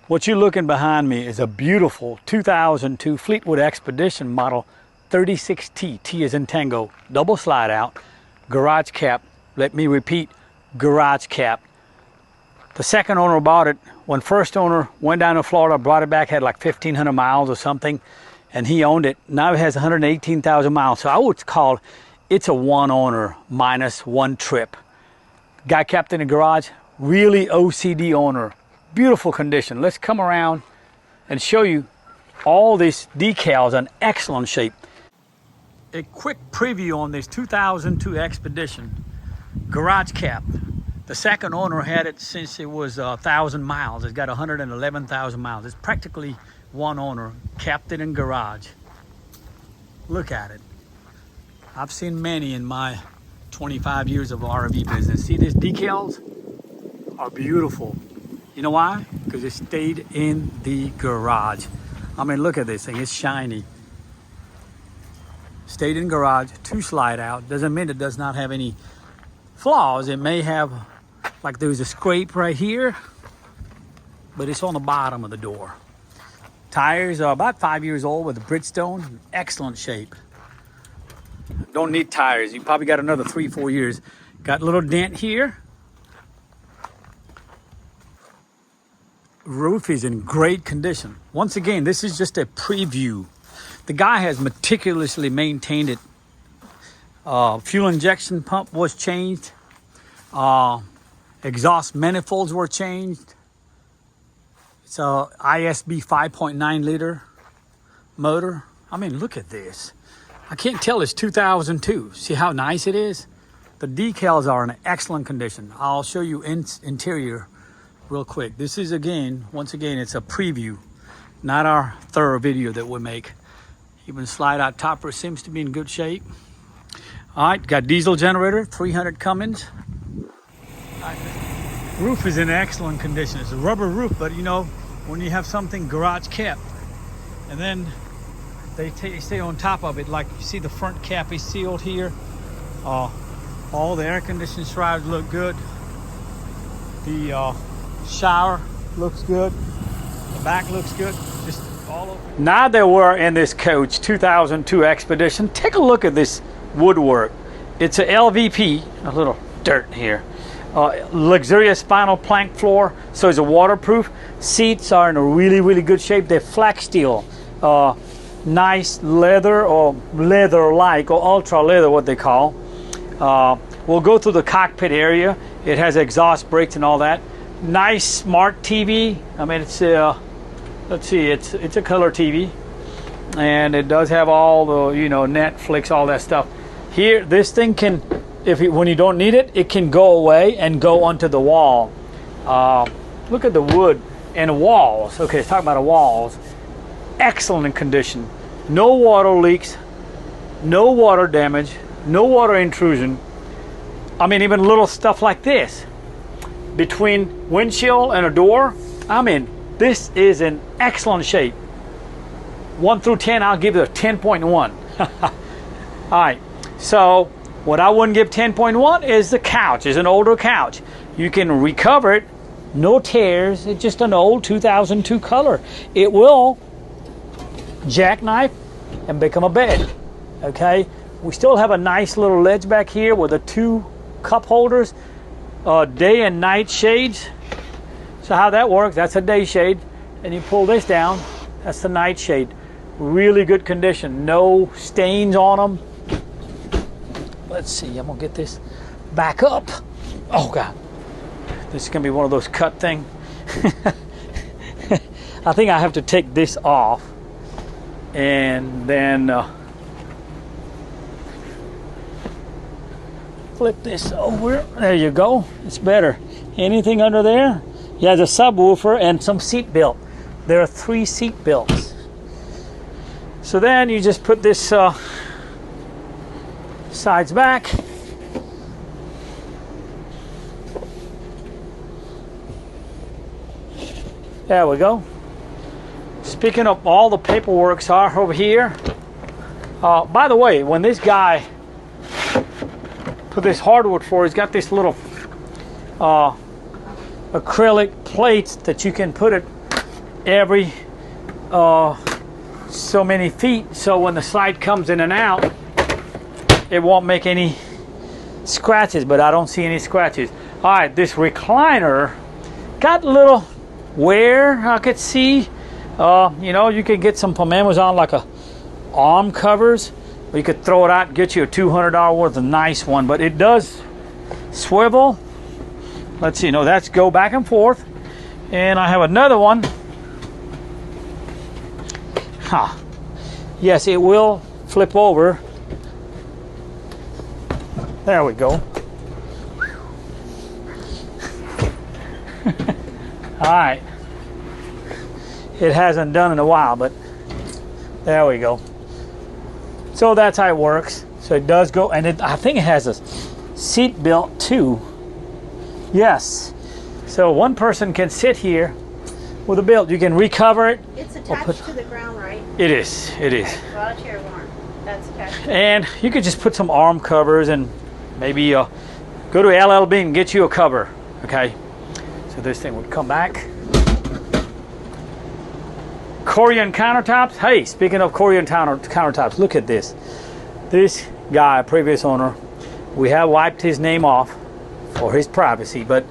What you're looking behind me is a beautiful 2002 Fleetwood Expedition model 36T. T is in Tango, double slide out, garage cap. Let me repeat, garage cap. The second owner bought it when first owner went down to Florida, brought it back, had like 1,500 miles or something, and he owned it. Now it has 118,000 miles. So I would call it's a one owner minus one trip. Guy kept in the garage, really OCD owner. Beautiful condition. Let's come around and show you all these decals in excellent shape. A quick preview on this 2002 Expedition. Garage cap. The second owner had it since it was 1,000 miles. It's got 111,000 miles. It's practically one owner, kept it in garage. Look at it. I've seen many in my 25 years of RV business. See these decals are beautiful. You know why? Because it stayed in the garage. I mean, look at this thing, it's shiny. Stayed in garage, two slide out. Doesn't mean it does not have any flaws. It may have, like there's a scrape right here, but it's on the bottom of the door. Tires are about 5 years old with a Bridgestone, excellent shape. Don't need tires, you probably got another 3-4 years. Got a little dent here. Roof is in great condition. Once again, this is just a preview. The guy has meticulously maintained it. Fuel injection pump was changed. Exhaust manifolds were changed. It's a ISB 5.9 liter motor. I mean, look at this. I can't tell it's 2002. See how nice it is? The decals are in excellent condition. I'll show you interior real quick. This is once again, it's a preview, not our thorough video that we make. Even slide out topper seems to be in good shape. All right, got diesel generator, 300 Cummins. Roof is in excellent condition. It's a rubber roof, but you know, when you have something garage kept, and then they stay on top of it, like you see the front cap is sealed here. All the air conditioning shrouds look good. The shower looks good. The back looks good. Just all over. Now that we're in this coach 2002 Expedition, take a look at this woodwork. It's a LVP, a little dirt here. Luxurious vinyl plank floor, so it's a waterproof. Seats are in a really good shape. They're flex steel. Nice leather, or leather-like, or ultra leather, what they call. We'll go through the cockpit area. It has exhaust brakes and all that. Nice smart TV. I mean, it's let's see, it's a color TV, and it does have all the, you know, Netflix, all that stuff. Here, this thing can, when you don't need it, it can go away and go onto the wall. Look at the wood and the walls. Okay, let's talk about the walls. Excellent condition. No water leaks, no water damage, no water intrusion. I mean, even little stuff like this between windshield and a door. I mean, this is in excellent shape. 1 through 10, I'll give it a 10.1. All right, so what I wouldn't give 10.1 is the couch. It's an older couch. You can recover it, no tears. It's just an old 2002 color. It will jackknife and become a bed. Okay, we still have a nice little ledge back here with the 2 cup holders, day and night shades. So how that works, that's a day shade, and you pull this down, that's the night shade. Really good condition, no stains on them. Let's see, I'm gonna get this back up. Oh God, this is gonna be one of those cut thing. I think I have to take this off and then flip this over. There you go, it's better. Anything under there? Yeah, the subwoofer and some seat belt. There are 3 seat belts. So then you just put this sides back. There we go. Speaking of, all the paperworks are over here. By the way, when this guy put this hardwood floor, he's got this little acrylic plates that you can put it every so many feet, so when the slide comes in and out, it won't make any scratches, but I don't see any scratches. All right, this recliner got a little wear, I could see. You know, you could get some from Amazon, like a arm covers, or you could throw it out and get you a $200 worth of nice one, but it does swivel. Let's see, no, that's go back and forth. And I have another one. Yes, it will flip over. There we go. All right. It hasn't done in a while, but there we go. So that's how it works. So it does go, and I think it has a seat belt too. Yes. So one person can sit here with a belt. You can recover it. It's attached to the ground, right? It is. It is. Okay. Well, a chair warm. That's attached. And you could just put some arm covers and maybe go to LLB and get you a cover. Okay. So this thing would come back. Korean countertops. Hey, speaking of Korean countertops, look at this. This guy, previous owner, we have wiped his name off for his privacy, but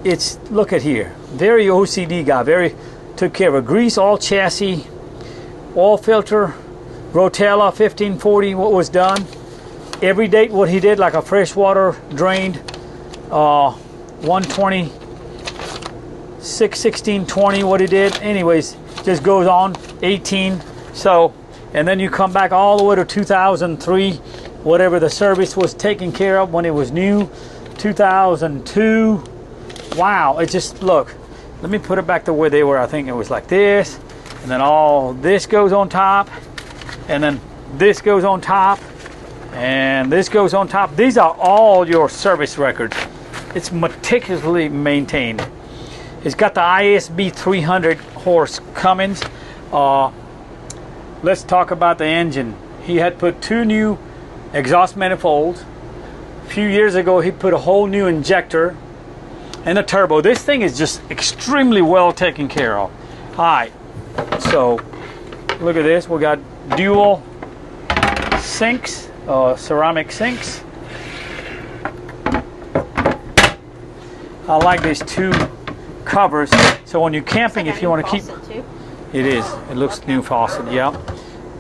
it's, look at here, very OCD guy, very took care of a grease all chassis, oil filter, Rotella 1540, what was done. Every date what he did, like a freshwater drained 120, 1620, what he did. Anyways, just goes on 18. So, and then you come back all the way to 2003, whatever the service was taken care of when it was new, 2002. Wow, it just, look, let me put it back to where they were. I think it was like this, and then all this goes on top, and then this goes on top, and this goes on top. These are all your service records. It's meticulously maintained. It's got the ISB 300 horse Cummins. Let's talk about the engine. He had put 2 new exhaust manifolds. A few years ago, he put a whole new injector and a turbo. This thing is just extremely well taken care of. All right, so look at this. We got dual sinks, ceramic sinks. I like these 2 covers. So when you're camping, if you want to keep, it is. It looks new faucet. Yeah,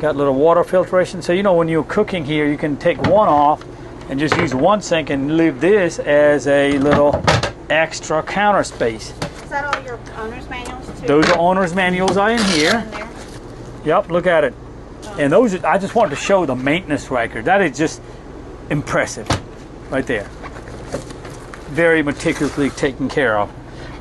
got a little water filtration. So you know when you're cooking here, you can take one off and just use one sink and leave this as a little extra counter space. Is that all your owner's manuals too? Those are owner's manuals are in here. Yep, look at it. And those, I just wanted to show the maintenance record. That is just impressive, right there. Very meticulously taken care of.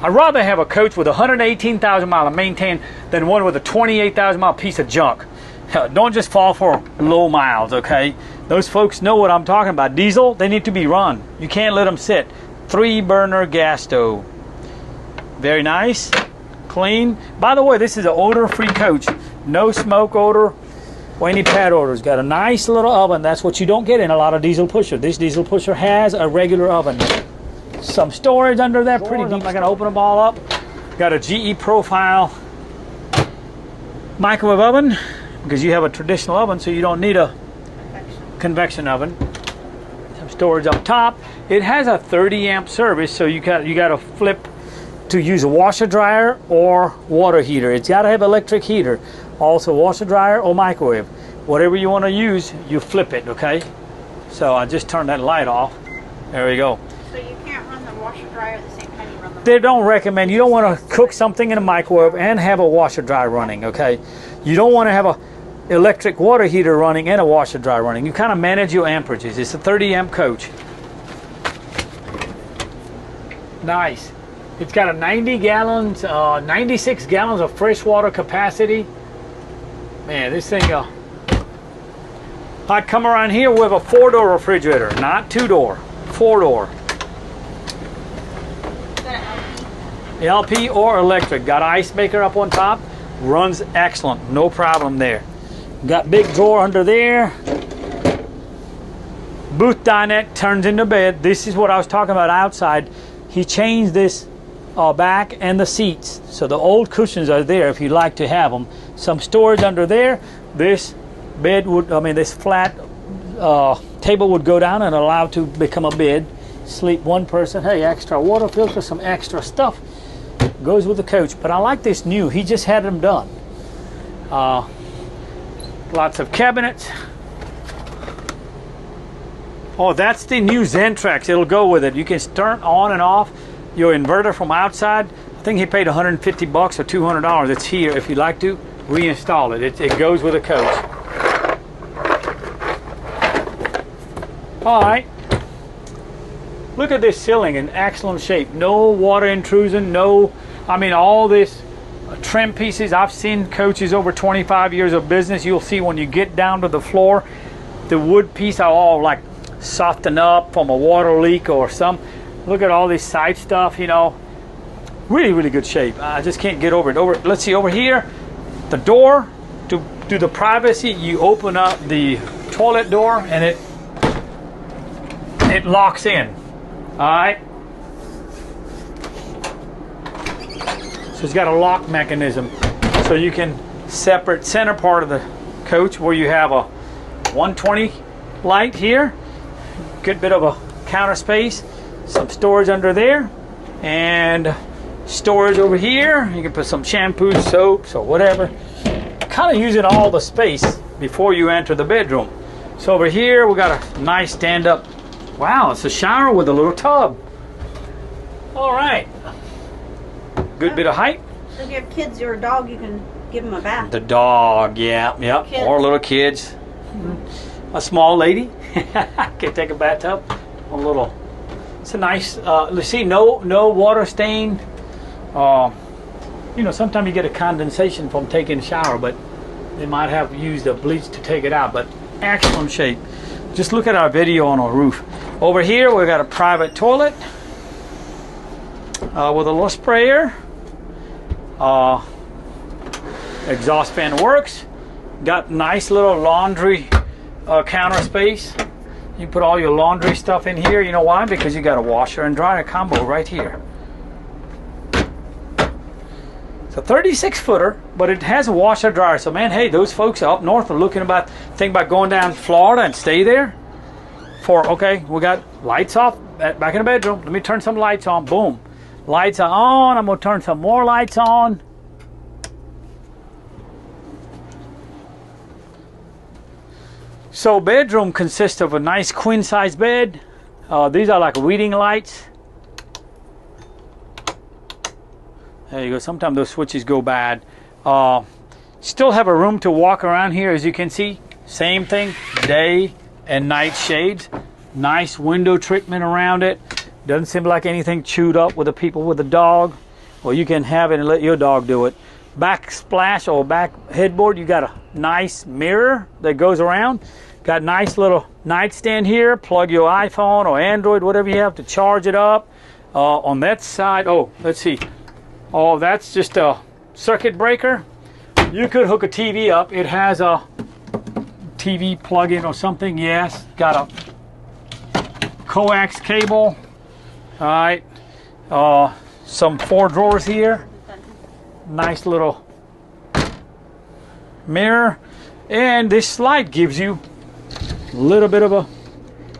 I'd rather have a coach with 118,000 miles to maintain than one with a 28,000 mile piece of junk. Hell, don't just fall for low miles, okay? Those folks know what I'm talking about. Diesel, they need to be run. You can't let them sit. 3-burner gas stove. Very nice, clean. By the way, this is an odor-free coach. No smoke odor or any pad odors. Got a nice little oven. That's what you don't get in a lot of diesel pusher. This diesel pusher has a regular oven. Some storage under there, pretty deep. I'm not gonna open them all up. Got a GE profile microwave oven because you have a traditional oven, so you don't need a convection oven. Some storage up top. It has a 30 amp service, so you got to flip to use a washer dryer or water heater. It's got to have electric heater, also washer dryer or microwave. Whatever you want to use, you flip it. Okay. So I just turned that light off. There we go. So you can't run the washer dryer at the same time you run the. They don't recommend. You don't want to cook something in a microwave and have a washer dryer running. Okay. You don't want to have a electric water heater running and a washer dryer running. You kind of manage your amperages. It's a 30 amp coach. Nice. It's got a 96 gallons of fresh water capacity. Man, this thing. I come around here with a 4-door refrigerator, not 2-door, 4-door. LP or electric. Got ice maker up on top. Runs excellent. No problem there. Got big drawer under there. Booth dinette turns into bed. This is what I was talking about outside. He changed this back and the seats. So the old cushions are there if you'd like to have them. Some storage under there. This bed would, this flat table would go down and allow to become a bed. Sleep one person. Hey, extra water filter, some extra stuff goes with the coach. But I like this new. He just had them done. Lots of cabinets. Oh, that's the new Zentrax. It'll go with it. You can turn on and off your inverter from outside. I think he paid $150 or $200. It's here if you'd like to reinstall it. It goes with a coach. All right. Look at this ceiling in excellent shape. No water intrusion. No, all this trim pieces. I've seen coaches over 25 years of business. You'll see when you get down to the floor, the wood piece are all like softened up from a water leak or some. Look at all this side stuff, really, really good shape. I just can't get over it. Let's see over here, the door to do the privacy. You open up the toilet door and it locks in. All right. So it's got a lock mechanism, so you can separate center part of the coach where you have a 120 light here. Good bit of a counter space, some storage under there, and storage over here. You can put some shampoo, soaps, or whatever. Kind of using all the space before you enter the bedroom. So over here we got a nice stand-up. Wow, it's a shower with a little tub. All right, good bit of height. So if you have kids or a dog, you can give them a bath. The dog, yeah, Kids. or little kids. A small lady can take a bathtub. A little. It's a nice. Let's see, no water stain. Sometimes you get a condensation from taking a shower, but they might have used a bleach to take it out. But excellent shape. Just look at our video on our roof. Over here, we got a private toilet with a little sprayer. Exhaust fan works. Got nice little laundry counter space. You put all your laundry stuff in here. You know why? Because you got a washer and dryer combo right here. It's a 36-footer, but it has a washer dryer. So man, hey, those folks up north are thinking about going down to Florida and stay there. Okay, we got lights off back in the bedroom. Let me turn some lights on. Boom, lights are on. I'm gonna turn some more lights on. So bedroom consists of a nice queen size bed. These are like reading lights. There you go. Sometimes those switches go bad. Still have a room to walk around here, as you can see. Same thing, day and night shades. Nice window treatment around it. Doesn't seem like anything chewed up with the people with the dog. Well, you can have it and let your dog do it. Backsplash or back headboard, you got a nice mirror that goes around. Got nice little nightstand here. Plug your iPhone or Android, whatever you have, to charge it up. On that side, let's see. Oh, that's just a circuit breaker. You could hook a TV up. It has a TV plug-in or something. Yes, got a coax cable. All right. Some 4 drawers here. Nice little mirror, and this slide gives you a little bit of a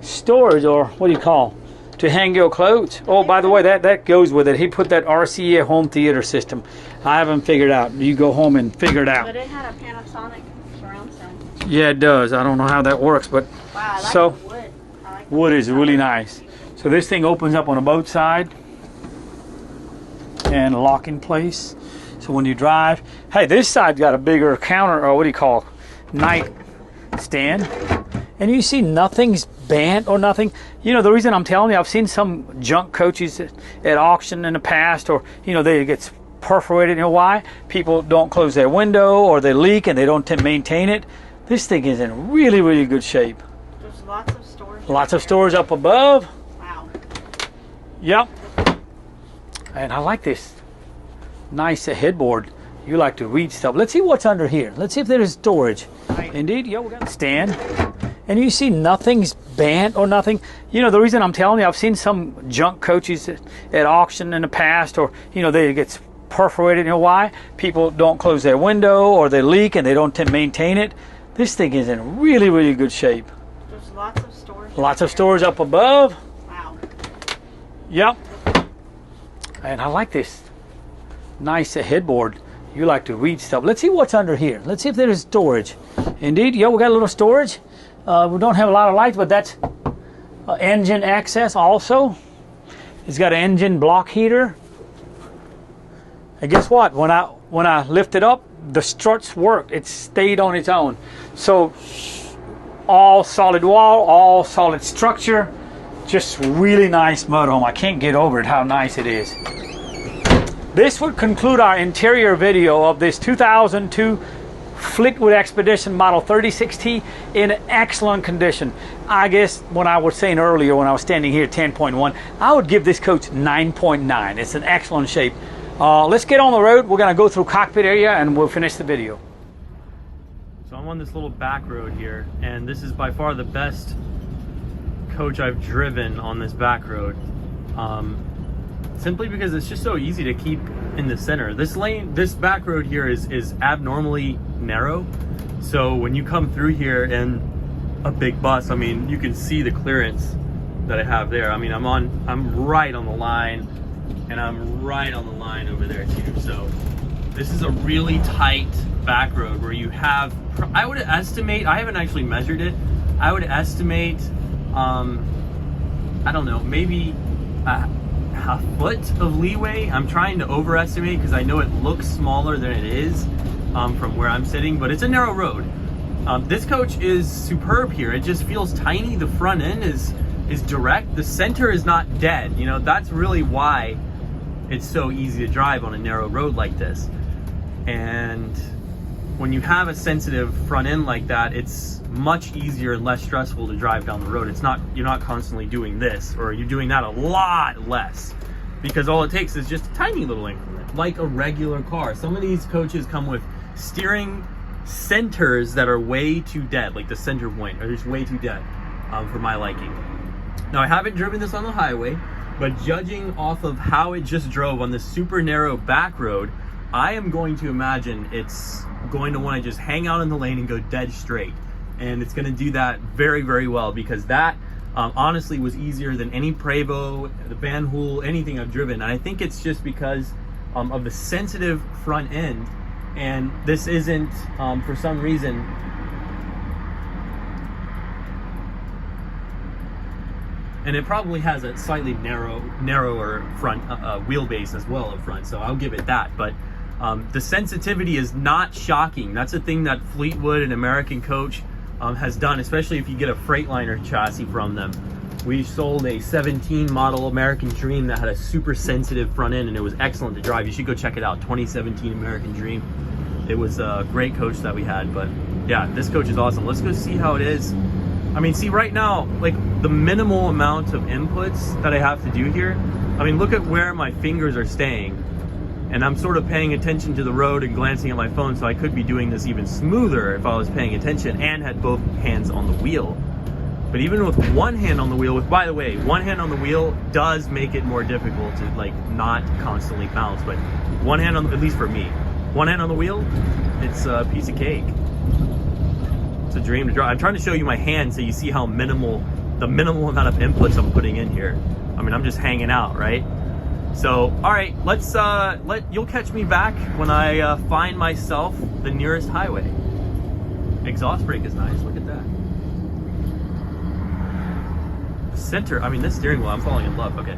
storage, or what do you call, to hang your clothes. Oh, by the way, that goes with it. He put that RCA home theater system. I haven't figured out. You go home and figure it out. But it had a Panasonic surround sound. Yeah, it does. I don't know how that works, but wow, I like so the wood. I like wood is really nice. So this thing opens up on a both side and lock in place. So when you drive, hey, this side's got a bigger counter, or what do you call, night stand, and you see nothing's bent or nothing. The reason I'm telling you, I've seen some junk coaches at auction in the past, or they get perforated. You know why? People don't close their window, or they leak and they don't maintain it. This thing is in really, really good shape. There's lots of storage. Lots of storage up above. Wow. Yep. And I like this nice headboard. You like to read stuff. Let's see what's under here. Let's see if there is storage. Indeed, yeah, we got a stand. and you see nothing's bent or nothing. You know, the reason I'm telling you, I've seen some junk coaches at auction in the past, or, you know, they get perforated. You know why? People don't close their window, or they leak and they don't maintain it. This thing is in really, really good shape. There's lots of storage. Lots of storage up above. Wow. Yep. And I like this nice headboard. You like to read stuff. Let's see what's under here. Let's see if there is storage. Indeed, yeah, we got a little storage. We don't have a lot of lights, but that's engine access also. It's got an engine block heater. And guess what? When I lift it up, the struts worked. It stayed on its own. So all solid wall, all solid structure. Just really nice motorhome. I can't get over it how nice it is. This would conclude our interior video of this 2002 Fleetwood Expedition Model 36T in excellent condition. I guess when I was saying earlier, when I was standing here 10.1, I would give this coach 9.9. It's in excellent shape. Let's get on the road. We're going to go through Cockpit area and we'll finish the video. So I'm on this little back road here, and this is by far the best coach I've driven on this back road. Simply because it's just so easy to keep in the center. This back road here is abnormally narrow. So when you come through here in a big bus, I mean, you can see the clearance that I have there. I mean, I'm right on the line, and I'm right on the line over there too. So this is a really tight back road where you have, I would estimate, I haven't actually measured it, I would estimate, I don't know, maybe a foot of leeway. I'm trying to overestimate because I know it looks smaller than it is from where I'm sitting, but it's a narrow road. This coach is superb here. It just feels tiny. The front end is direct. The center is not dead. You know, that's really why it's so easy to drive on a narrow road like this. And when you have a sensitive front end like that, it's much easier and less stressful to drive down the road. You're not constantly doing this, or you're doing that a lot less, because all it takes is just a tiny little increment, like a regular car. Some of these coaches come with steering centers that are way too dead, like the center point are just way too dead for my liking. Now, I haven't driven this on the highway, but judging off of how it just drove on this super narrow back road, I am going to imagine it's going to want to just hang out in the lane and go dead straight. And it's going to do that very, very well, because that honestly was easier than any Prevost, the Van Hool, anything I've driven. And I think it's just because of the sensitive front end. And this isn't, for some reason, and it probably has a slightly narrower front wheelbase as well up front, so I'll give it that. But the sensitivity is not shocking. That's a thing that Fleetwood, an American coach, has done, especially if you get a Freightliner chassis from them. We sold a 17 model American Dream that had a super sensitive front end, and it was excellent to drive. You should go check it out, 2017 American Dream. It was a great coach that we had. But yeah, this coach is awesome. Let's go see how it is. I mean, see right now, like the minimal amount of inputs that I have to do here. I mean, look at where my fingers are staying. And I'm sort of paying attention to the road and glancing at my phone, so I could be doing this even smoother if I was paying attention and had both hands on the wheel. But even with one hand on the wheel, by the way, one hand on the wheel does make it more difficult to like not constantly bounce. But one hand on, at least for me, one hand on the wheel, it's a piece of cake. It's a dream to drive. I'm trying to show you my hand so you see how minimal, the minimal amount of inputs I'm putting in here. I mean, I'm just hanging out, right? So, all right, you'll catch me back when I find myself the nearest highway. Exhaust brake is nice, look at that. Center, I mean, this steering wheel, I'm falling in love, okay.